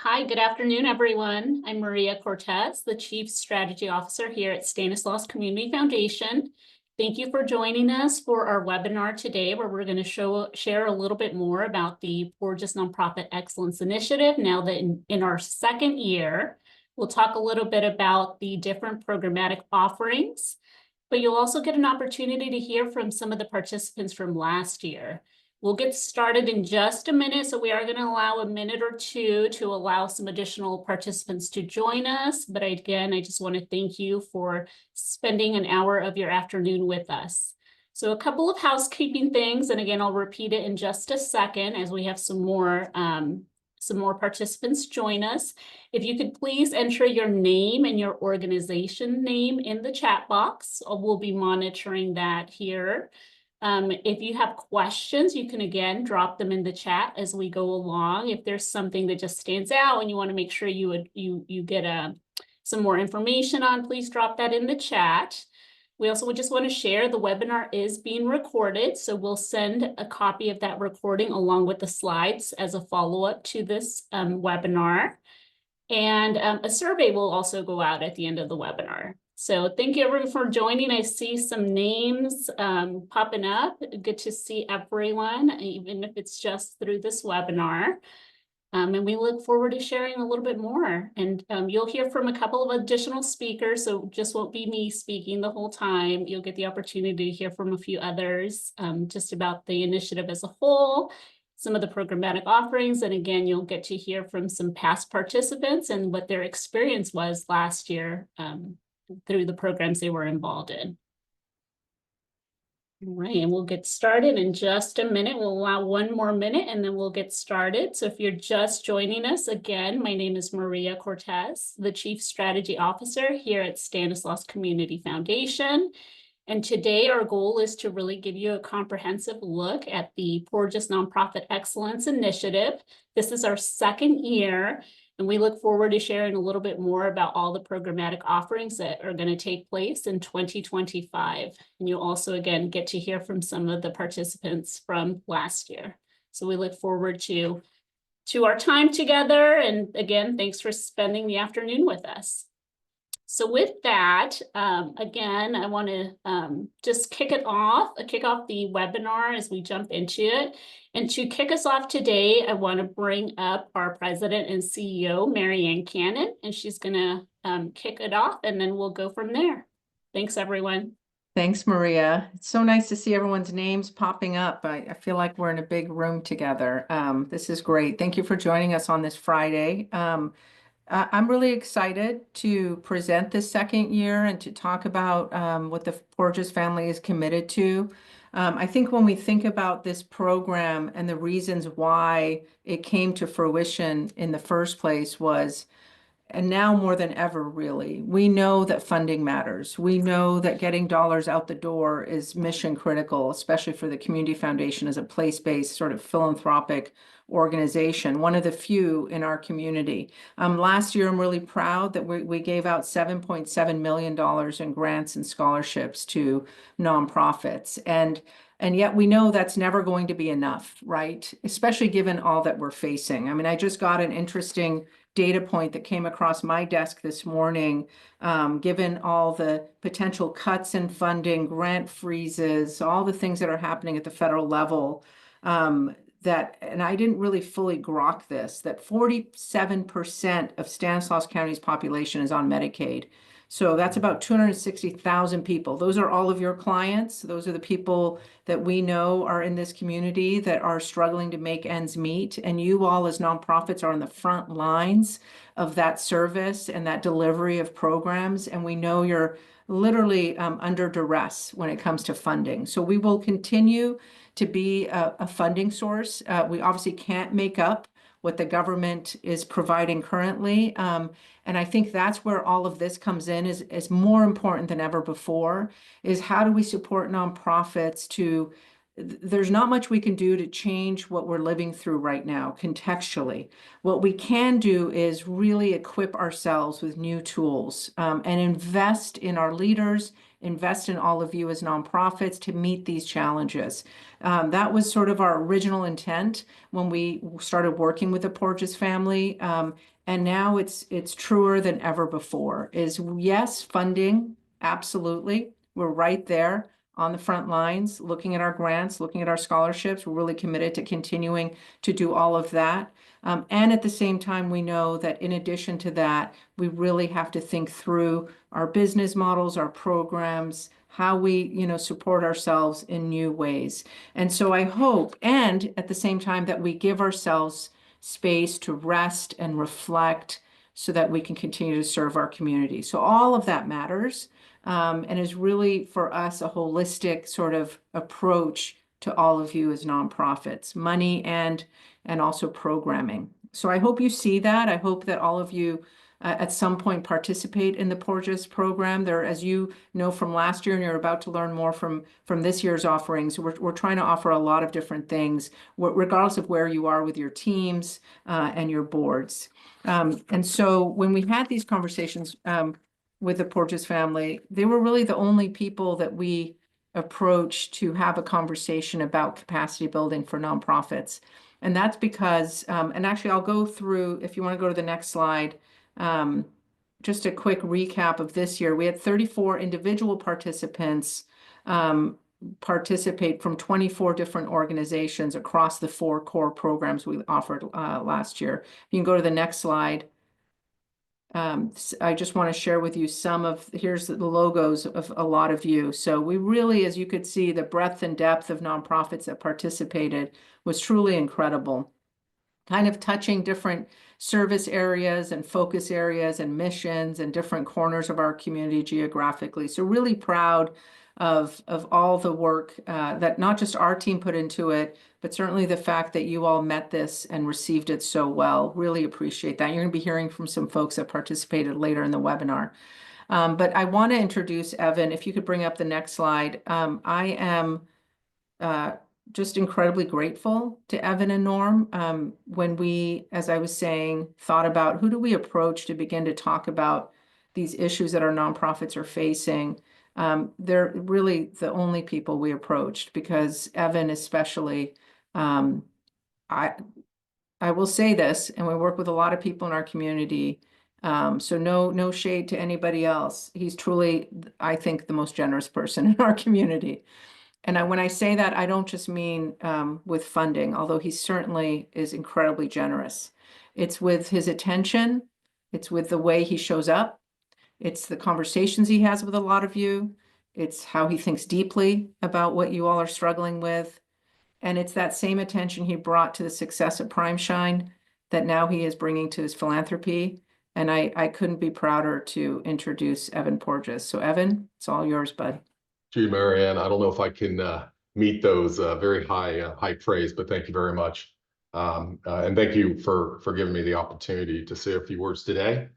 Hi, good afternoon, everyone. I'm Maria Cortez, the Chief Strategy Officer here at Stanislaus Community Foundation. Thank you for joining us for our webinar today, where we're going to share a little bit more about the Porges Nonprofit Excellence Initiative. Now that in our second year, we'll talk a little bit about the different programmatic offerings, but you'll also get an opportunity to hear from some of the participants from last year. We'll get started in just a minute, so we are going to allow a minute or two to allow some additional participants to join us. But again, I just want to thank you for spending an hour of your afternoon with us. So a couple of housekeeping things, and again, I'll repeat it in just a second as we have some more participants join us. If you could please enter your name and your organization name in the chat box. We'll be monitoring that here. If you have questions, you can again drop them in the chat as we go along. If there's something that just stands out and you want to make sure you get some more information on, please drop that in the chat. We also would just want to share the webinar is being recorded, so we'll send a copy of that recording along with the slides as a follow-up to this webinar. And a survey will also go out at the end of the webinar. So thank you everyone for joining. I see some names popping up. Good to see everyone, even if it's just through this webinar. And we look forward to sharing a little bit more. And you'll hear from a couple of additional speakers, so just won't be me speaking the whole time. You'll get the opportunity to hear from a few others just about the initiative as a whole, some of the programmatic offerings. And again, you'll get to hear from some past participants and what their experience was last year through the programs they were involved in. All right, and we'll get started in just a minute. We'll allow one more minute and then we'll get started. So if you're just joining us, again, my name is Maria Cortez, the Chief Strategy Officer here at Stanislaus Community Foundation. And today our goal is to really give you a comprehensive look at the Porges Nonprofit Excellence Initiative. This is our second year, and we look forward to sharing a little bit more about all the programmatic offerings that are going to take place in 2025. And you'll also, again, get to hear from some of the participants from last year. So we look forward to our time together. And again, thanks for spending the afternoon with us. So with that, again, I want to just kick off the webinar as we jump into it. And to kick us off today, I want to bring up our President and CEO, Mary Ann Cannon, and she's going to kick it off, and then we'll go from there. Thanks, everyone. Thanks, Maria. It's so nice to see everyone's names popping up. I feel like we're in a big room together. This is great. Thank you for joining us on this Friday. I'm really excited to present this second year and to talk about what the Porges family is committed to. I think when we think about this program and the reasons why it came to fruition in the first place was, and now more than ever, really, we know that funding matters. We know that getting dollars out the door is mission critical, especially for the Community Foundation as a place-based sort of philanthropic organization, one of the few in our community. Last year, I'm really proud that we gave out $7.7 million in grants and scholarships to nonprofits. And yet we know that's never going to be enough, right? Especially given all that we're facing. I mean, I just got an interesting data point that came across my desk this morning, given all the potential cuts in funding, grant freezes, all the things that are happening at the federal level, and I didn't really fully grok this, that 47% of Stanislaus County's population is on Medicaid. So that's about 260,000 people. Those are all of your clients. Those are the people that we know are in this community that are struggling to make ends meet. And you all as nonprofits are on the front lines of that service and that delivery of programs. And we know you're literally under duress when it comes to funding. So we will continue to be a funding source. We obviously can't make up what the government is providing currently. And I think that's where all of this comes in is more important than ever before, is how do we support nonprofits to, there's not much we can do to change what we're living through right now contextually. What we can do is really equip ourselves with new tools and invest in our leaders, invest in all of you as nonprofits to meet these challenges. That was sort of our original intent when we started working with the Porges family. And now it's truer than ever before. Is yes, funding, absolutely. We're right there on the front lines, looking at our grants, looking at our scholarships. We're really committed to continuing to do all of that. And at the same time, we know that in addition to that, we really have to think through our business models, our programs, how we, support ourselves in new ways. And so I hope, and at the same time, that we give ourselves space to rest and reflect so that we can continue to serve our community. So all of that matters, and is really for us a holistic sort of approach to all of you as nonprofits, money and also programming. So I hope you see that. I hope that all of you at some point participate in the Porges program. There, as you know from last year, and you're about to learn more from this year's offerings, we're trying to offer a lot of different things, regardless of where you are with your teams and your boards. And so when we had these conversations with the Porges family, they were really the only people that we approached to have a conversation about capacity building for nonprofits. And that's because, and actually I'll go through, if you want to go to the next slide, just a quick recap of this year. We had 34 individual participants participate from 24 different organizations across the 4 core programs we offered last year. You can go to the next slide. I just want to share with you here's the logos of a lot of you. So we really, as you could see, the breadth and depth of nonprofits that participated was truly incredible, kind of touching different service areas and focus areas and missions and different corners of our community geographically. So really proud of all the work that not just our team put into it, but certainly the fact that you all met this and received it so well. Really appreciate that. You're going to be hearing from some folks that participated later in the webinar. But I want to introduce Evan. If you could bring up the next slide. I am just incredibly grateful to Evan and Norm. When we, as I was saying, thought about who do we approach to begin to talk about these issues that our nonprofits are facing, they're really the only people we approached, because Evan especially, I will say this, and we work with a lot of people in our community, so no shade to anybody else. He's truly, I think, the most generous person in our community. And when I say that, I don't just mean with funding, although he certainly is incredibly generous. It's with his attention. It's with the way he shows up. It's the conversations he has with a lot of you. It's how he thinks deeply about what you all are struggling with. And it's that same attention he brought to the success of PrimeShine that now he is bringing to his philanthropy. And I couldn't be prouder to introduce Evan Porges. So Evan, it's all yours, bud. Gee, Marianne, I don't know if I can meet those very high praise, but thank you very much. And thank you for giving me the opportunity to say a few words today.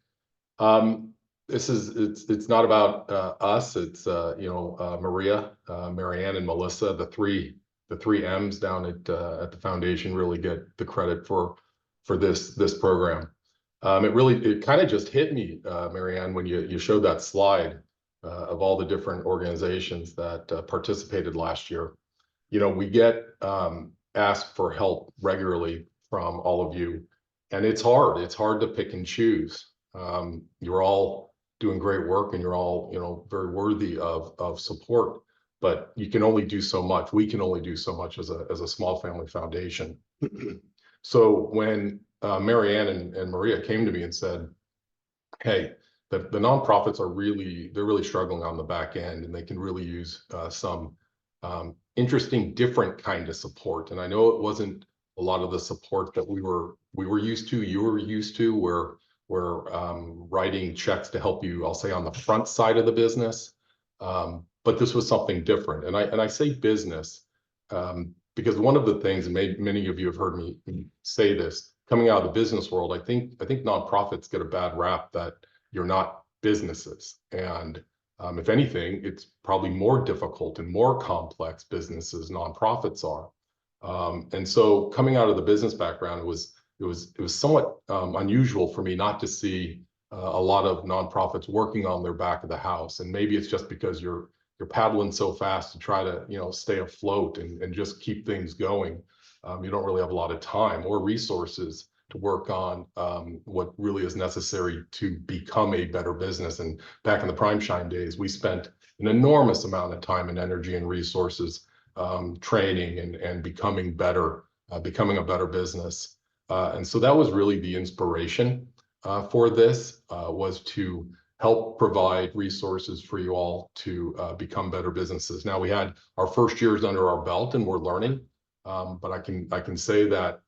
It's not about us. It's Maria, Marianne, and Melissa, the three M's down at the foundation, really get the credit for this program. It kind of just hit me, Marianne, when you showed that slide of all the different organizations that participated last year. We get asked for help regularly from all of you, and it's hard. It's hard to pick and choose. You're all doing great work, and you're all very worthy of support, but you can only do so much. We can only do so much as a small family foundation. So when Marianne and Maria came to me and said, hey, the nonprofits are really struggling on the back end, and they can really use some interesting, different kind of support. And I know it wasn't a lot of the support that we were used to, you were used to, where we're writing checks to help you, I'll say, on the front side of the business. But this was something different. And I say business because one of the things, and many of you have heard me say this, coming out of the business world, I think nonprofits get a bad rap that you're not businesses. And if anything, it's probably more difficult and more complex businesses nonprofits are. And so coming out of the business background, it was somewhat unusual for me not to see a lot of nonprofits working on their back of the house. And maybe it's just because you're paddling so fast to try to, stay afloat and just keep things going. You don't really have a lot of time or resources to work on what really is necessary to become a better business. And back in the Prime Shine days, we spent an enormous amount of time and energy and resources training and becoming better, becoming a better business. And so that was really the inspiration for this, was to help provide resources for you all to become better businesses. Now, we had our first years under our belt and we're learning, but I can say that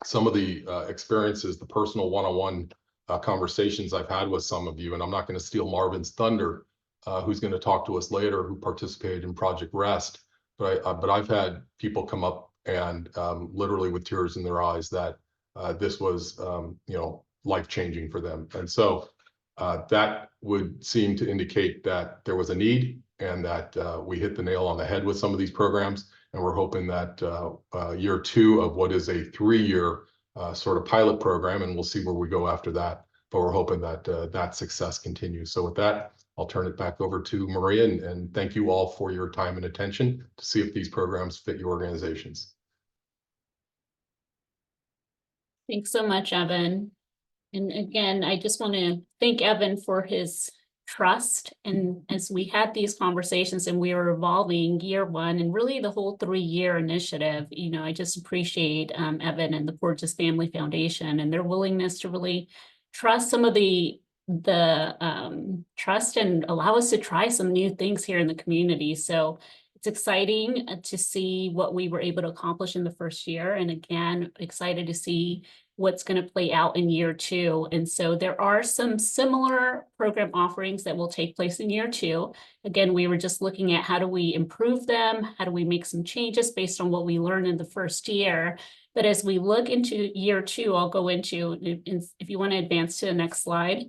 some of the experiences, the personal one-on-one conversations I've had with some of you, and I'm not going to steal Marvin's thunder, who's going to talk to us later, who participated in Project Rest, but I've had people come up and literally with tears in their eyes that this was life-changing for them. And so that would seem to indicate that there was a need and that we hit the nail on the head with some of these programs. And we're hoping that year 2 of what is a 3-year sort of pilot program, and we'll see where we go after that. But we're hoping that that success continues. So with that, I'll turn it back over to Maria, and thank you all for your time and attention to see if these programs fit your organizations. Thanks so much, Evan. And again, I just want to thank Evan for his trust. And as we had these conversations and we were evolving year 1 and really the whole 3-year initiative, I just appreciate Evan and the Porges Family Foundation and their willingness to really trust some of the trust and allow us to try some new things here in the community. So it's exciting to see what we were able to accomplish in the first year. And again, excited to see what's going to play out in year 2. And so there are some similar program offerings that will take place in year 2. Again, we were just looking at how do we improve them? How do we make some changes based on what we learned in the first year? But as we look into year 2, I'll go into, if you want to advance to the next slide.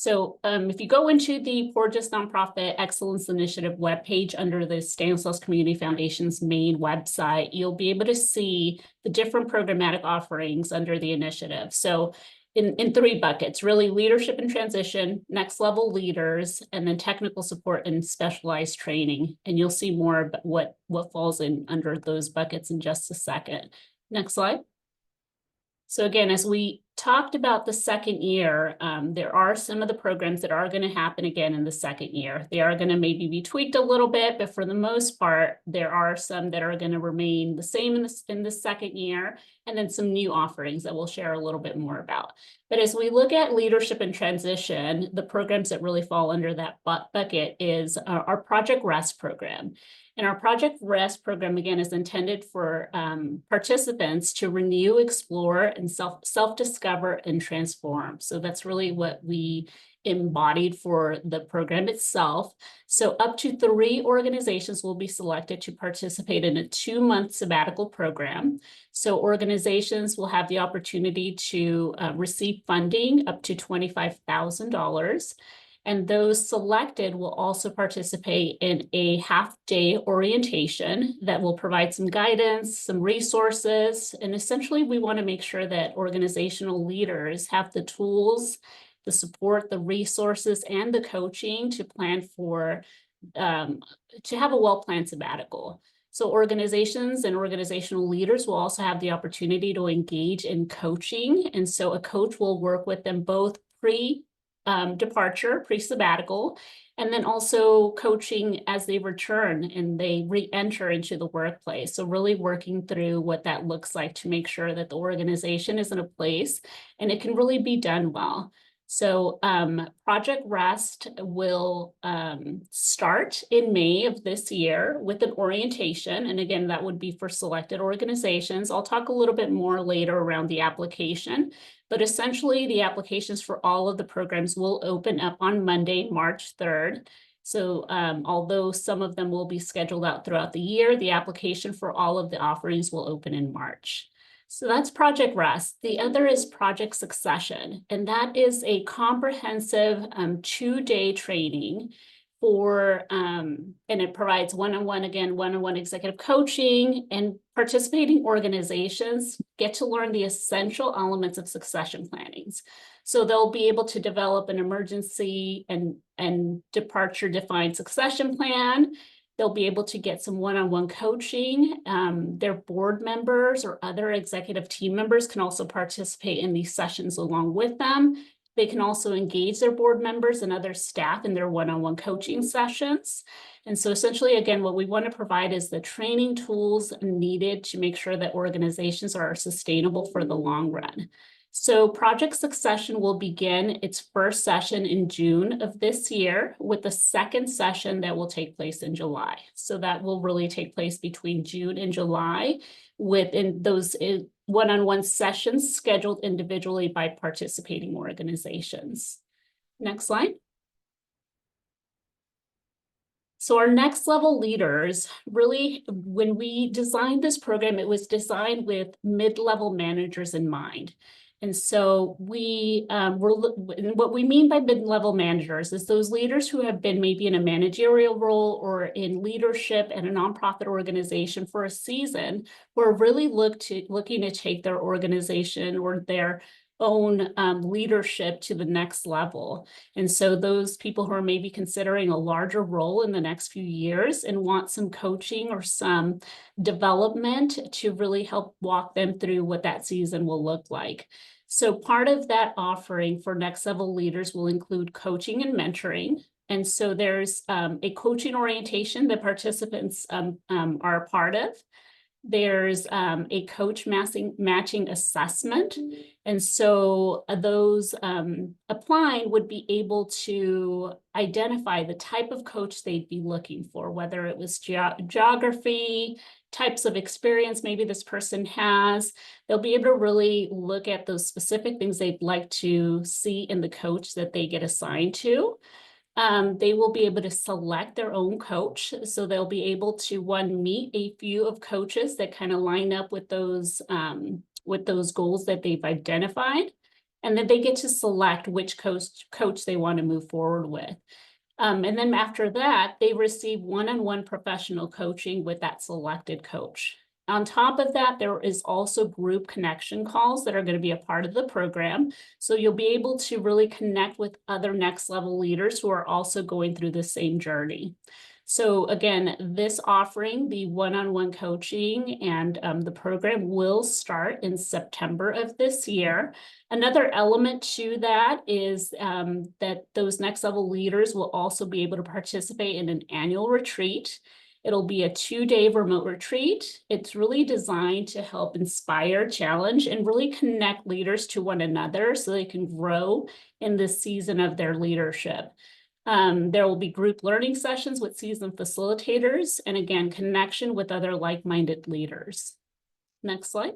If you go into the Porges Nonprofit Excellence Initiative webpage under the Stanislaus Community Foundation's main website, you'll be able to see the different programmatic offerings under the initiative. So in 3 buckets, really leadership and transition, next level leaders, and then technical support and specialized training. And you'll see more about what falls in under those buckets in just a second. Next slide. So again, as we talked about the second year, there are some of the programs that are going to happen again in the second year. They are going to maybe be tweaked a little bit, but for the most part, there are some that are going to remain the same in the second year, and then some new offerings that we'll share a little bit more about. But as we look at leadership and transition, the programs that really fall under that bucket is our Project Rest program. And our Project Rest program, again, is intended for participants to renew, explore, and self-discover and transform. So that's really what we embodied for the program itself. So up to 3 organizations will be selected to participate in a 2-month sabbatical program. So organizations will have the opportunity to receive funding up to $25,000. And those selected will also participate in a half-day orientation that will provide some guidance, some resources. And essentially, we want to make sure that organizational leaders have the tools, the support, the resources, and the coaching to plan for, to have a well-planned sabbatical. So organizations and organizational leaders will also have the opportunity to engage in coaching. And so a coach will work with them both pre-departure, pre-sabbatical, and then also coaching as they return and they re-enter into the workplace. So really working through what that looks like to make sure that the organization is in a place and it can really be done well. So Project Rest will start in May of this year with an orientation. And again, that would be for selected organizations. I'll talk a little bit more later around the application, but essentially the applications for all of the programs will open up on Monday, March 3rd. So although some of them will be scheduled out throughout the year, the application for all of the offerings will open in March. So that's Project Rest. The other is Project Succession, and that is a comprehensive 2-day training for, and it provides one-on-one executive coaching and participating organizations get to learn the essential elements of succession planning. So they'll be able to develop an emergency and departure defined succession plan. They'll be able to get some one-on-one coaching. Their board members or other executive team members can also participate in these sessions along with them. They can also engage their board members and other staff in their one-on-one coaching sessions. And so essentially, again, what we want to provide is the training tools needed to make sure that organizations are sustainable for the long run. So Project Succession will begin its first session in June of this year, with the second session that will take place in July. So that will really take place between June and July, within those one-on-one sessions scheduled individually by participating organizations. Next slide. So our next level leaders, really, when we designed this program, it was designed with mid-level managers in mind. And so what we mean by mid-level managers is those leaders who have been maybe in a managerial role or in leadership at a nonprofit organization for a season, who are really looking to take their organization or their own leadership to the next level. And so those people who are maybe considering a larger role in the next few years and want some coaching or some development to really help walk them through what that season will look like. So part of that offering for next level leaders will include coaching and mentoring. And so there's a coaching orientation that participants are a part of. There's a coach matching assessment. And so those applying would be able to identify the type of coach they'd be looking for, whether it was geography, types of experience maybe this person has. They'll be able to really look at those specific things they'd like to see in the coach that they get assigned to. They will be able to select their own coach. So they'll be able to, one, meet a few of coaches that kind of line up with those goals that they've identified. And then they get to select which coach they want to move forward with. And then after that, they receive one-on-one professional coaching with that selected coach. On top of that, there is also group connection calls that are going to be a part of the program. So you'll be able to really connect with other next level leaders who are also going through the same journey. So again, this offering, the one-on-one coaching and the program will start in September of this year. Another element to that is that those next level leaders will also be able to participate in an annual retreat. It'll be a 2-day remote retreat. It's really designed to help inspire, challenge, and really connect leaders to one another so they can grow in this season of their leadership. There will be group learning sessions with seasoned facilitators, and again, connection with other like-minded leaders. Next slide.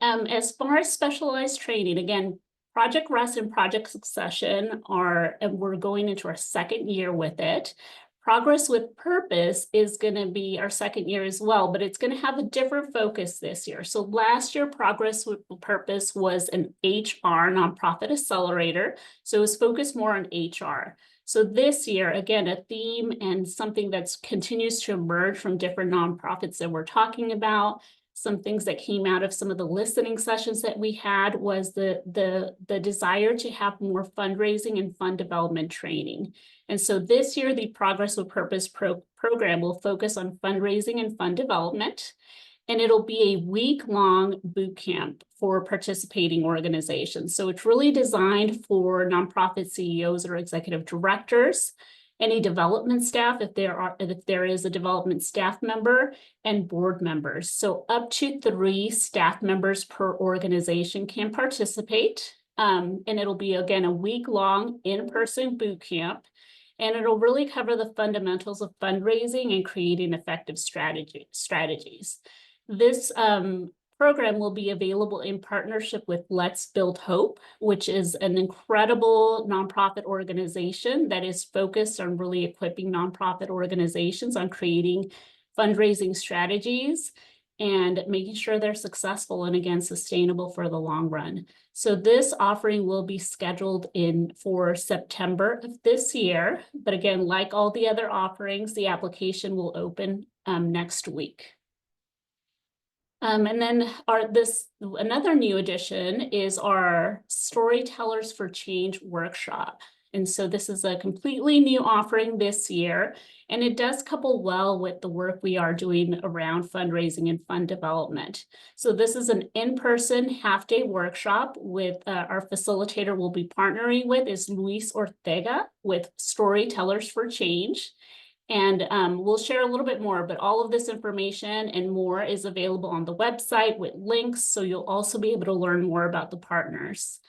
As far as specialized training, again, Project Rest and Project Succession and we're going into our second year with it. Progress with Purpose is going to be our second year as well, but it's going to have a different focus this year. So last year, Progress with Purpose was an HR nonprofit accelerator. So it was focused more on HR. So this year, again, a theme and something that continues to emerge from different nonprofits that we're talking about. Some things that came out of some of the listening sessions that we had was the desire to have more fundraising and fund development training. And so this year, the Progress with Purpose program will focus on fundraising and fund development. And it'll be a week-long boot camp for participating organizations. So it's really designed for nonprofit CEOs or executive directors, any development staff, if there is a development staff member, and board members. So up to 3 staff members per organization can participate. And it'll be, again, a week-long in-person boot camp. And it'll really cover the fundamentals of fundraising and creating effective strategies. This program will be available in partnership with Let's Build Hope, which is an incredible nonprofit organization that is focused on really equipping nonprofit organizations on creating fundraising strategies. and making sure they're successful and again, sustainable for the long run. So this offering will be scheduled for September of this year. But again, like all the other offerings, the application will open next week. And then another new addition is our Storytellers for Change workshop. And so this is a completely new offering this year, and it does couple well with the work we are doing around fundraising and fund development. So this is an in-person half-day workshop with our facilitator we'll be partnering with is Luis Ortega with Storytellers for Change. And we'll share a little bit more, but all of this information and more is available on the website with links. So you'll also be able to learn more about the partners.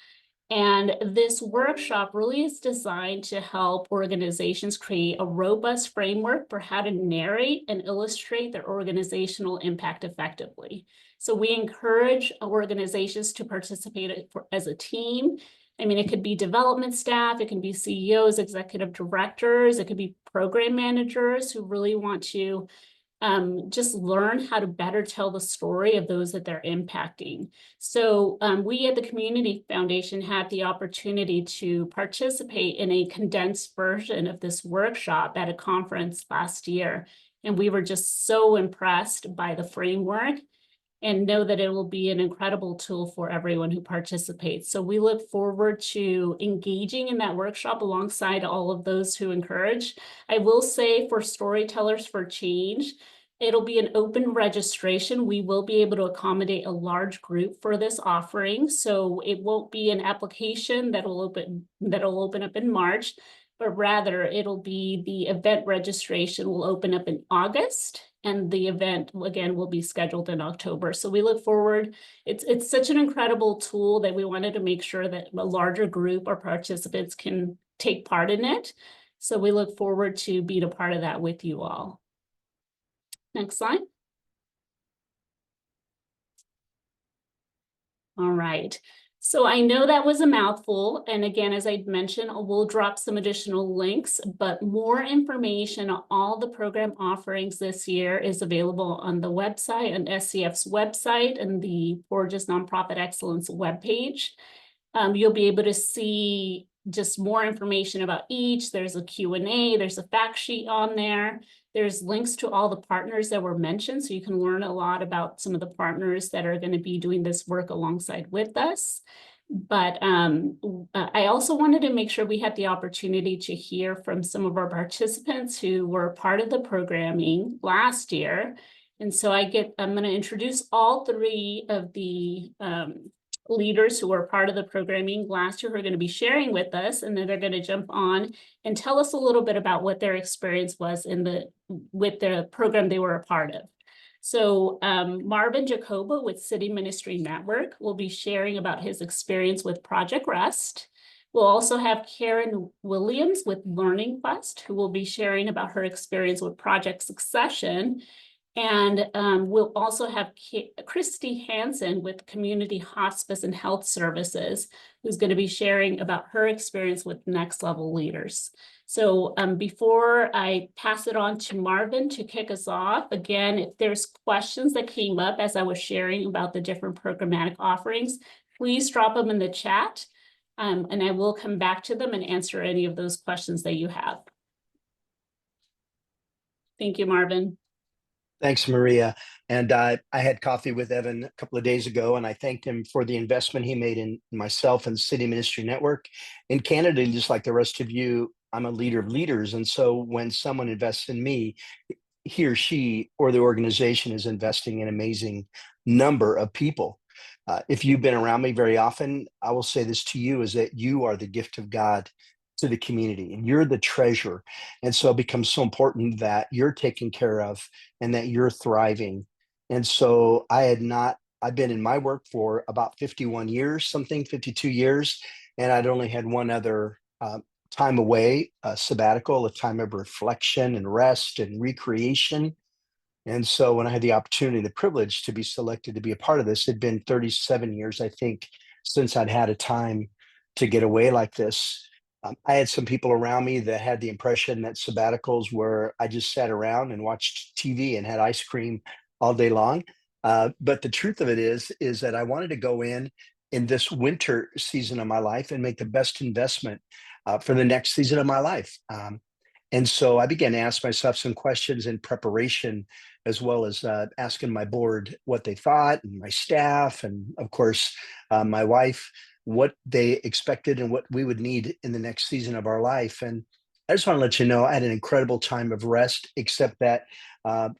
And this workshop really is designed to help organizations create a robust framework for how to narrate and illustrate their organizational impact effectively. So we encourage organizations to participate as a team. I mean, it could be development staff, it can be CEOs, executive directors, it could be program managers who really want to just learn how to better tell the story of those that they're impacting. So we at the Community Foundation had the opportunity to participate in a condensed version of this workshop at a conference last year. And we were just so impressed by the framework and know that it will be an incredible tool for everyone who participates. So we look forward to engaging in that workshop alongside all of those who encourage. I will say for Storytellers for Change, it'll be an open registration. We will be able to accommodate a large group for this offering. So it won't be an application that'll open up in March, but rather it'll be the event registration will open up in August. And the event, again, will be scheduled in October. So we look forward. It's such an incredible tool that we wanted to make sure that a larger group or participants can take part in it. So we look forward to being a part of that with you all. Next slide. All right. So I know that was a mouthful. And again, as I mentioned, we'll drop some additional links, but more information on all the program offerings this year is available on the website, on SCF's website and the Porges Nonprofit Excellence webpage. You'll be able to see just more information about each. There's a Q&A, there's a fact sheet on there. There's links to all the partners that were mentioned, so you can learn a lot about some of the partners that are going to be doing this work alongside with us. But I also wanted to make sure we had the opportunity to hear from some of our participants who were part of the programming last year. And so I'm going to introduce all three of the leaders who were part of the programming last year who are going to be sharing with us, and then they're going to jump on and tell us a little bit about what their experience was with the program they were a part of. So Marvin Jacoba with City Ministry Network will be sharing about his experience with Project Rest. We'll also have Karen Williams with Learning Quest, who will be sharing about her experience with Project Succession. And we'll also have Christy Hansen with Community Hospice and Health Services, who's going to be sharing about her experience with Next Level Leaders. So before I pass it on to Marvin to kick us off, again, if there's questions that came up as I was sharing about the different programmatic offerings, please drop them in the chat, and I will come back to them and answer any of those questions that you have. Thank you, Marvin. Thanks, Maria. And I had coffee with Evan a couple of days ago, and I thanked him for the investment he made in myself and City Ministry Network. In Canada, just like the rest of you, I'm a leader of leaders. And so when someone invests in me, he or she or the organization is investing in an amazing number of people. If you've been around me very often, I will say this to you, is that you are the gift of God to the community, and you're the treasure. And so it becomes so important that you're taken care of and that you're thriving. And so I've been in my work for about 51 years, 52 years, and I'd only had one other time away, a sabbatical, a time of reflection and rest and recreation. And so when I had the opportunity, the privilege to be selected to be a part of this, it'd been 37 years, I think, since I'd had a time to get away like this. I had some people around me that had the impression that sabbaticals were I just sat around and watched TV and had ice cream all day long. But the truth of it is that I wanted to go in this winter season of my life and make the best investment for the next season of my life. And so I began to ask myself some questions in preparation, as well as asking my board what they thought, and my staff, and of course, my wife, what they expected and what we would need in the next season of our life. And I just want to let you know, I had an incredible time of rest, except that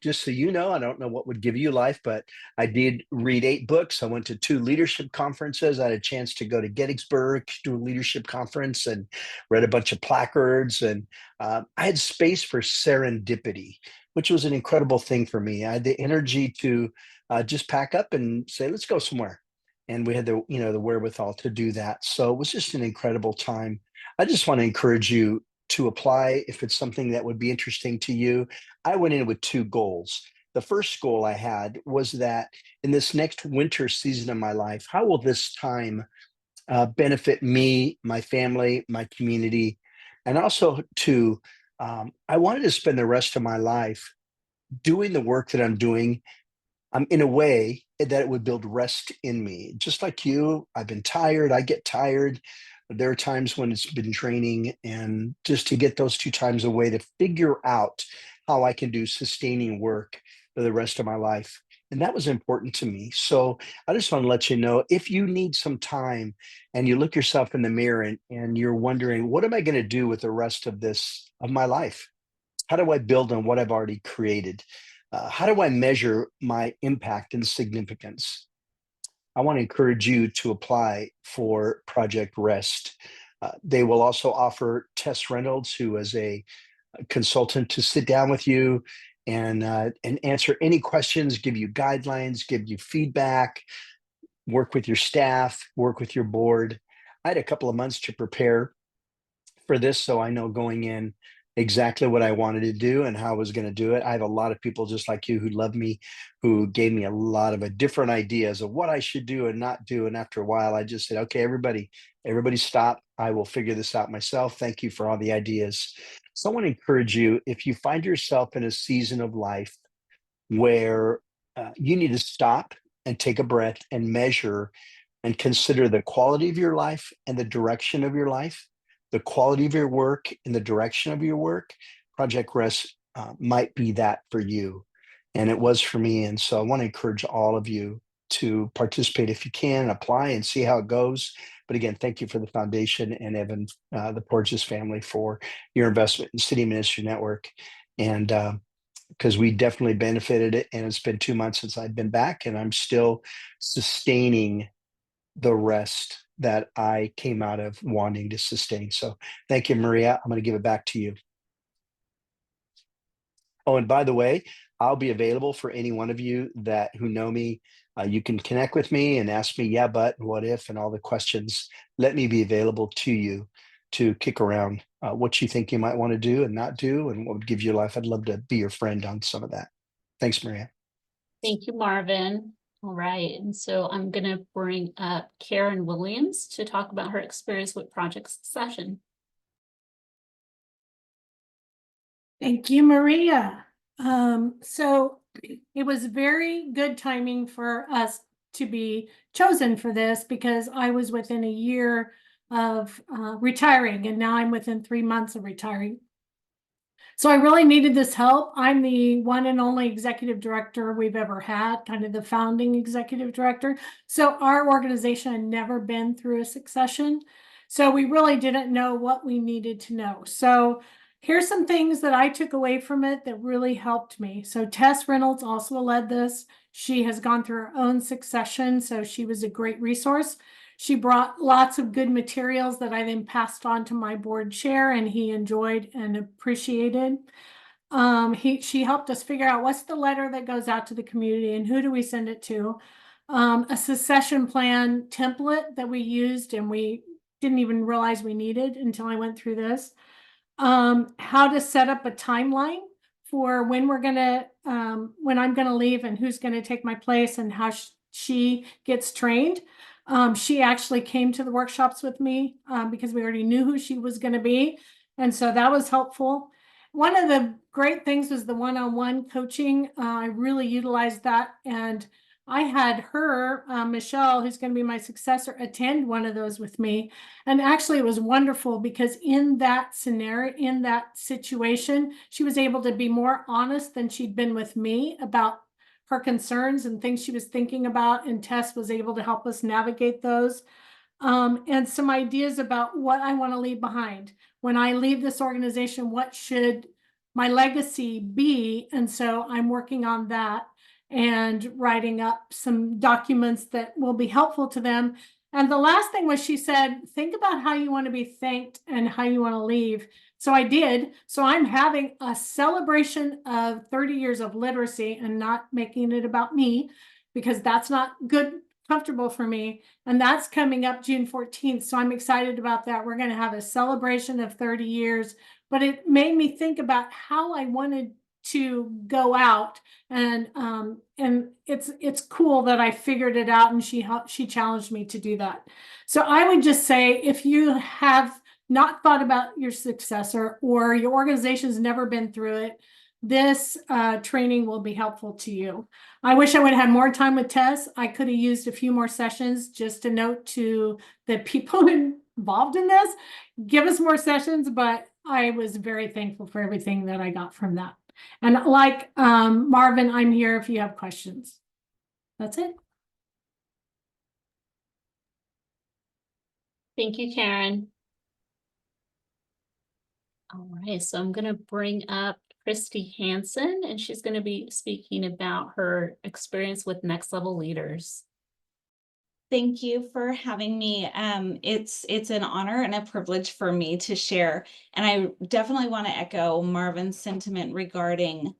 just so you know, I don't know what would give you life, but I did read 8 books. I went to 2 leadership conferences. I had a chance to go to Gettysburg to a leadership conference and read a bunch of placards. And I had space for serendipity, which was an incredible thing for me. I had the energy to just pack up and say, let's go somewhere. And we had the wherewithal to do that. So it was just an incredible time. I just want to encourage you to apply if it's something that would be interesting to you. I went in with 2 goals. The first goal I had was that in this next winter season of my life, how will this time benefit me, my family, my community? And also I wanted to spend the rest of my life doing the work that I'm doing in a way that it would build rest in me. Just like you, I've been tired. I get tired. There are times when it's been draining, and just to get those 2 times away to figure out how I can do sustaining work for the rest of my life. And that was important to me. So I just want to let you know, if you need some time and you look yourself in the mirror and you're wondering, what am I going to do with the rest of my life? How do I build on what I've already created? How do I measure my impact and significance? I want to encourage you to apply for Project Rest. They will also offer Tess Reynolds, who is a consultant, to sit down with you and answer any questions, give you guidelines, give you feedback, work with your staff, work with your board. I had a couple of months to prepare for this, so I know going in exactly what I wanted to do and how I was going to do it. I have a lot of people just like you who love me, who gave me a lot of different ideas of what I should do and not do. And after a while, I just said, okay, everybody stop. I will figure this out myself. Thank you for all the ideas. So I want to encourage you, if you find yourself in a season of life where you need to stop and take a breath and measure and consider the quality of your life and the direction of your life, the quality of your work and the direction of your work, Project Rest might be that for you. And it was for me. And so I want to encourage all of you to participate if you can, apply and see how it goes. But again, thank you for the foundation and Evan, the Porges family, for your investment in City Ministry Network. And because we definitely benefited it. And it's been 2 months since I've been back, and I'm still sustaining the rest that I came out of wanting to sustain. So thank you, Maria. I'm going to give it back to you. Oh, and by the way, I'll be available for any one of you who know me. You can connect with me and ask me, yeah, but what if, and all the questions. Let me be available to you to kick around what you think you might want to do and not do, and what would give you life. I'd love to be your friend on some of that. Thanks, Maria. Thank you, Marvin. All right, and so I'm going to bring up Karen Williams to talk about her experience with Project Succession. Thank you, Maria. So it was very good timing for us to be chosen for this, because I was within a year of retiring, and now I'm within 3 months of retiring. So I really needed this help. I'm the one and only executive director we've ever had, kind of the founding executive director. So our organization had never been through a succession. So we really didn't know what we needed to know. So here's some things that I took away from it that really helped me. So Tess Reynolds also led this. She has gone through her own succession, so she was a great resource. She brought lots of good materials that I then passed on to my board chair, and he enjoyed and appreciated. She helped us figure out what's the letter that goes out to the community and who do we send it to. A succession plan template that we used and we didn't even realize we needed until I went through this. How to set up a timeline for when when I'm gonna leave and who's gonna take my place, and how she gets trained. She actually came to the workshops with me because we already knew who she was going to be. And so that was helpful. One of the great things was the one-on-one coaching. I really utilized that. And I had her, Michelle, who's going to be my successor, attend one of those with me. And actually it was wonderful because in that scenario, in that situation, she was able to be more honest than she'd been with me about her concerns and things she was thinking about. And Tess was able to help us navigate those. And some ideas about what I want to leave behind. When I leave this organization, what should my legacy be? And so I'm working on that and writing up some documents that will be helpful to them. And the last thing was she said, think about how you want to be thanked and how you want to leave. So I did. So I'm having a celebration of 30 years of literacy and not making it about me, because that's not comfortable for me. And that's coming up June 14th. So I'm excited about that. We're going to have a celebration of 30 years, but it made me think about how I wanted to go out. And it's cool that I figured it out, and she challenged me to do that. So I would just say, if you have not thought about your successor or your organization's never been through it, this training will be helpful to you. I wish I would have had more time with Tess. I could have used a few more sessions. Just a note to the people involved in this, give us more sessions, but I was very thankful for everything that I got from that. And like Marvin, I'm here if you have questions. That's it. Thank you, Karen. All right, so I'm going to bring up Christy Hansen, and she's going to be speaking about her experience with Next Level Leaders. Thank you for having me. It's an honor and a privilege for me to share. And I definitely want to echo Marvin's sentiment regarding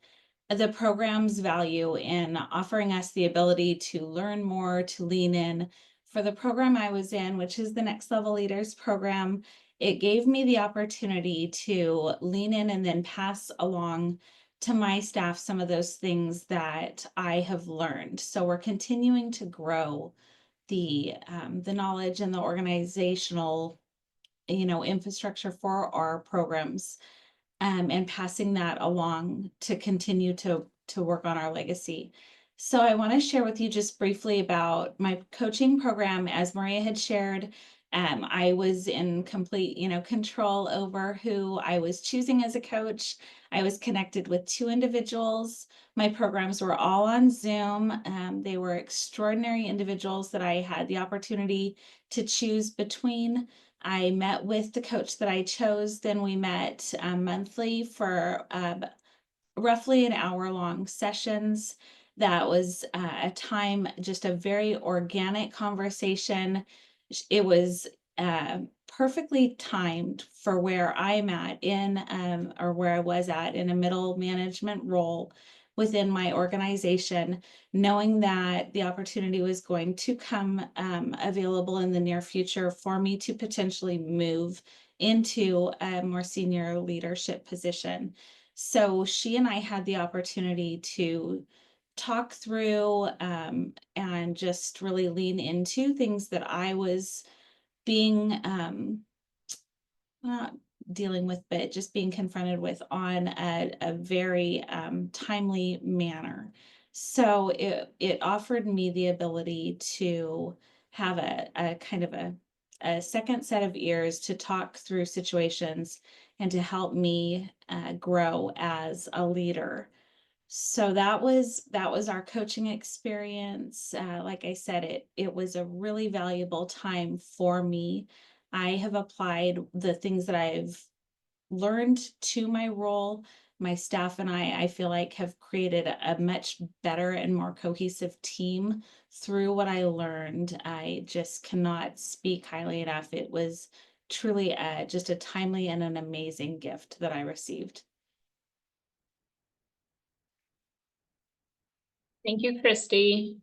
the program's value in offering us the ability to learn more, to lean in. For the program I was in, which is the Next Level Leaders program, it gave me the opportunity to lean in and then pass along to my staff some of those things that I have learned. So we're continuing to grow the knowledge and the organizational, infrastructure for our programs, and passing that along to continue to work on our legacy. So I want to share with you just briefly about my coaching program. As Maria had shared, I was in complete, control over who I was choosing as a coach. I was connected with 2 individuals. My programs were all on Zoom. They were extraordinary individuals that I had the opportunity to choose between. I met with the coach that I chose. Then we met monthly for roughly an hour-long sessions. That was a time, just a very organic conversation. It was perfectly timed for where I'm at or where I was at in a middle management role within my organization, knowing that the opportunity was going to come available in the near future for me to potentially move into a more senior leadership position. So she and I had the opportunity to talk through and just really lean into things that I was being not dealing with, but just being confronted with on a very timely manner. So it offered me the ability to have a kind of a second set of ears to talk through situations and to help me grow as a leader. So that was our coaching experience. Like I said, it was a really valuable time for me. I have applied the things that I've learned to my role. My staff and I feel like have created a much better and more cohesive team through what I learned. I just cannot speak highly enough. It was truly just a timely and an amazing gift that I received. Thank you, Christy.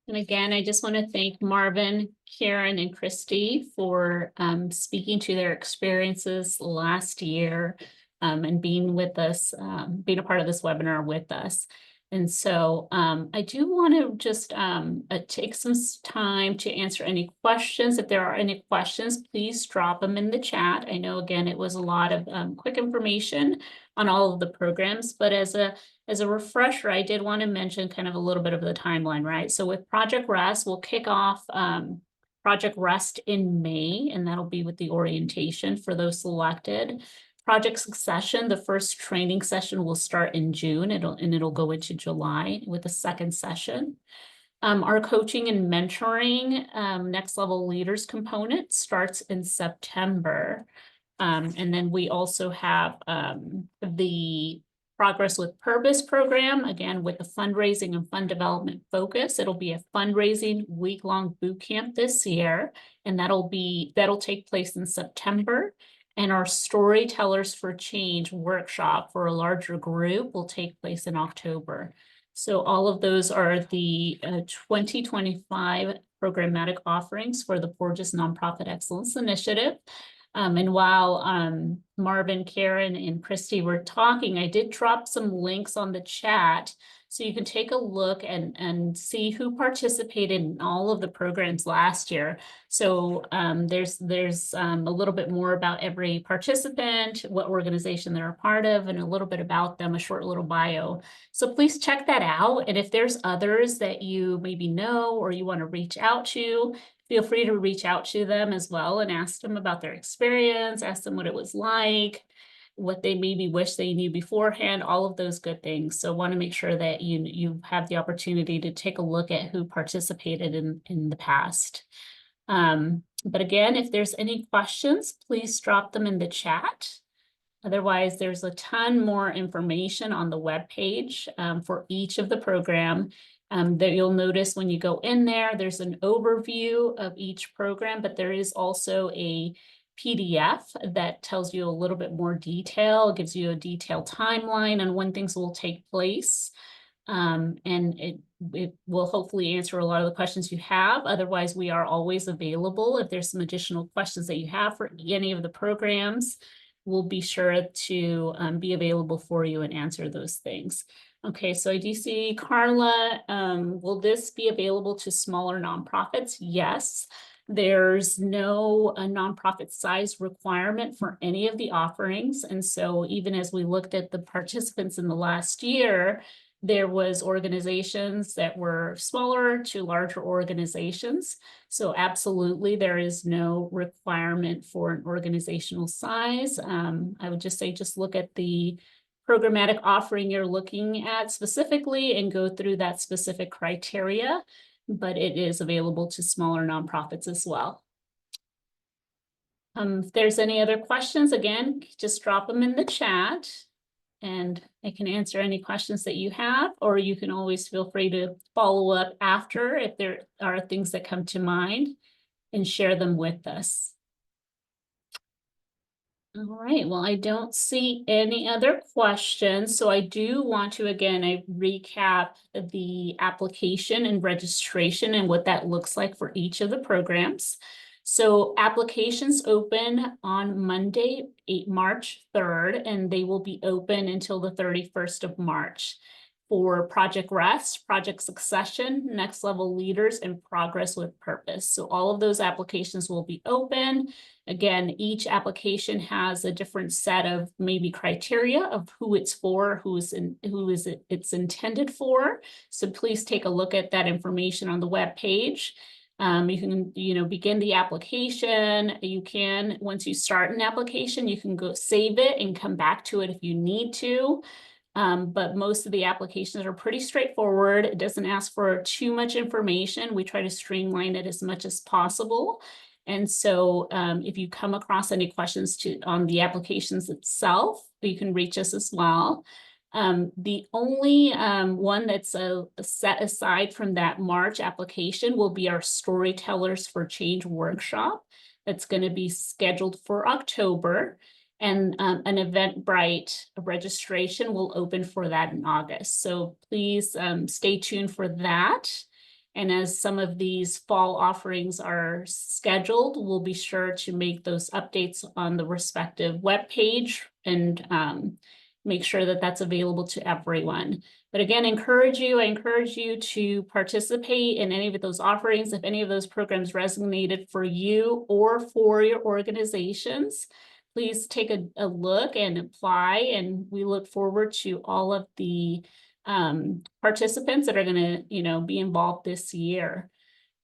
And again, I just want to thank Marvin, Karen, and Christy for speaking to their experiences last year and being with us, being a part of this webinar with us. And so I do want to just take some time to answer any questions. If there are any questions, please drop them in the chat. I know, again, it was a lot of quick information on all of the programs, but as a refresher, I did want to mention kind of a little bit of the timeline, right? So with Project Rest, we'll kick off Project Rest in May, and that'll be with the orientation for those selected. Project Succession, the first training session will start in June. It'll go into July with the second session. Our coaching and mentoring next level leaders component starts in September. And then we also have the Progress with Purpose program, again, with the fundraising and fund development focus. It'll be a fundraising week-long boot camp this year, and that'll take place in September. And our Storytellers for Change workshop for a larger group will take place in October. So all of those are the 2025 programmatic offerings for the Porges Nonprofit Excellence Initiative. And while Marvin, Karen, and Christy were talking, I did drop some links on the chat so you can take a look and see who participated in all of the programs last year. So there's a little bit more about every participant, what organization they're a part of, and a little bit about them, a short little bio. So please check that out. And if there's others that you maybe know or you want to reach out to, feel free to reach out to them as well and ask them about their experience, ask them what it was like, what they maybe wish they knew beforehand, all of those good things. So want to make sure that you have the opportunity to take a look at who participated in the past. But again, if there's any questions, please drop them in the chat. Otherwise, there's a ton more information on the webpage for each of the program. That you'll notice when you go in there, there's an overview of each program, but there is also a PDF that tells you a little bit more detail, gives you a detailed timeline on when things will take place. And it will hopefully answer a lot of the questions you have. Otherwise, we are always available. If there's some additional questions that you have for any of the programs, we'll be sure to be available for you and answer those things. Okay, so I do see Carla, will this be available to smaller nonprofits? Yes. There's no nonprofit size requirement for any of the offerings. And so even as we looked at the participants in the last year, there was organizations that were smaller to larger organizations. So absolutely, there is no requirement for an organizational size. I would just say, just look at the programmatic offering you're looking at specifically and go through that specific criteria, but it is available to smaller nonprofits as well. If there's any other questions, again, just drop them in the chat and I can answer any questions that you have, or you can always feel free to follow up after if there are things that come to mind and share them with us. All right, well, I don't see any other questions. So I do want to, again, I recap the application and registration and what that looks like for each of the programs. So applications open on Monday, March 3rd, and they will be open until the 31st of March. For Project Rest, Project Succession, Next Level Leaders, and Progress with Purpose. So all of those applications will be open. Again, each application has a different set of maybe criteria of who it's for, it's intended for. So please take a look at that information on the web page. You can, begin the application. You can, once you start an application, you can go save it and come back to it if you need to. But most of the applications are pretty straightforward. It doesn't ask for too much information. We try to streamline it as much as possible. And so if you come across any questions on the applications itself, you can reach us as well. The only one that's set aside from that March application will be our Storytellers for Change workshop. That's going to be scheduled for October. And an Eventbrite registration will open for that in August. So please stay tuned for that. And as some of these fall offerings are scheduled, we'll be sure to make those updates on the respective webpage and make sure that that's available to everyone. But again, I encourage you to participate in any of those offerings. If any of those programs resonated for you or for your organizations, please take a look and apply. And we look forward to all of the participants that are going to, be involved this year.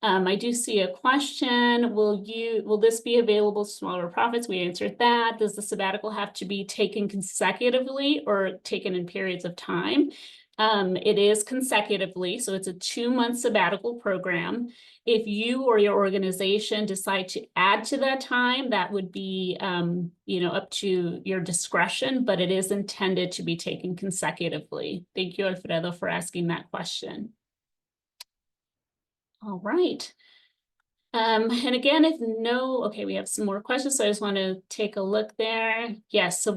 I do see a question. Will this be available to smaller profits? We answered that. Does the sabbatical have to be taken consecutively or taken in periods of time? It is consecutively, so it's a 2-month sabbatical program. If you or your organization decide to add to that time, that would be, up to your discretion, but it is intended to be taken consecutively. Thank you, Alfredo, for asking that question. All right. And again, we have some more questions, so I just want to take a look there. Yes, so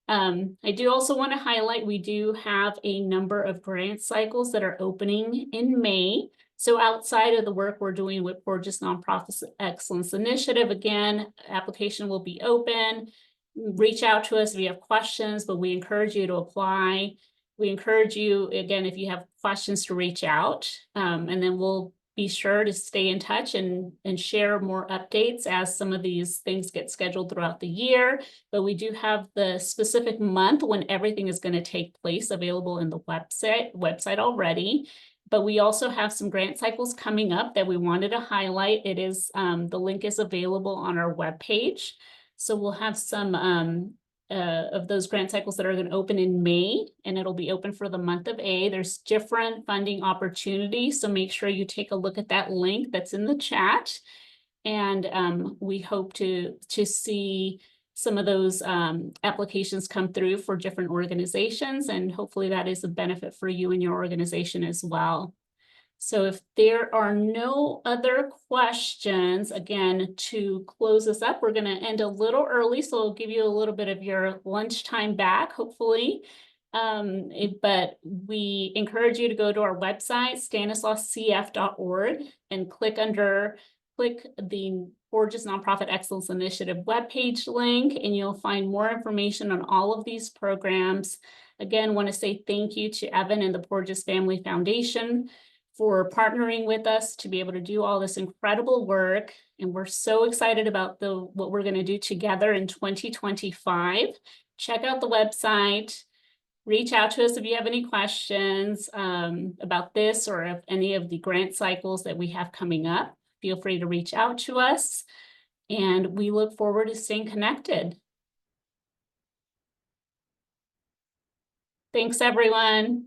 I do also want to highlight, we do have a number of grant cycles that are opening in May. So outside of the work we're doing with Porges Nonprofit Excellence Initiative, again, application will be open. Reach out to us if you have questions, but we encourage you to apply. We encourage you, again, if you have questions, to reach out, and then we'll be sure to stay in touch and share more updates as some of these things get scheduled throughout the year. But we do have the specific month when everything is going to take place available in the website already. But we also have some grant cycles coming up that we wanted to highlight. It is the link is available on our webpage. So we'll have some of those grant cycles that are going to open in May, and it'll be open for the month of A. There's different funding opportunities, so make sure you take a look at that link that's in the chat. And we hope to see some of those applications come through for different organizations, and hopefully that is a benefit for you and your organization as well. So if there are no other questions, again, to close this up, we're going to end a little early, so I'll give you a little bit of your lunchtime back, hopefully. But we encourage you to go to our website, stanislauscf.org, and click the Porges Nonprofit Excellence Initiative webpage link, and you'll find more information on all of these programs. Again, want to say thank you to Evan and the Porges Family Foundation for partnering with us to be able to do all this incredible work. And we're so excited about what we're going to do together in 2025. Check out the website. Reach out to us if you have any questions about this or of any of the grant cycles that we have coming up. Feel free to reach out to us. And we look forward to staying connected. Thanks, everyone.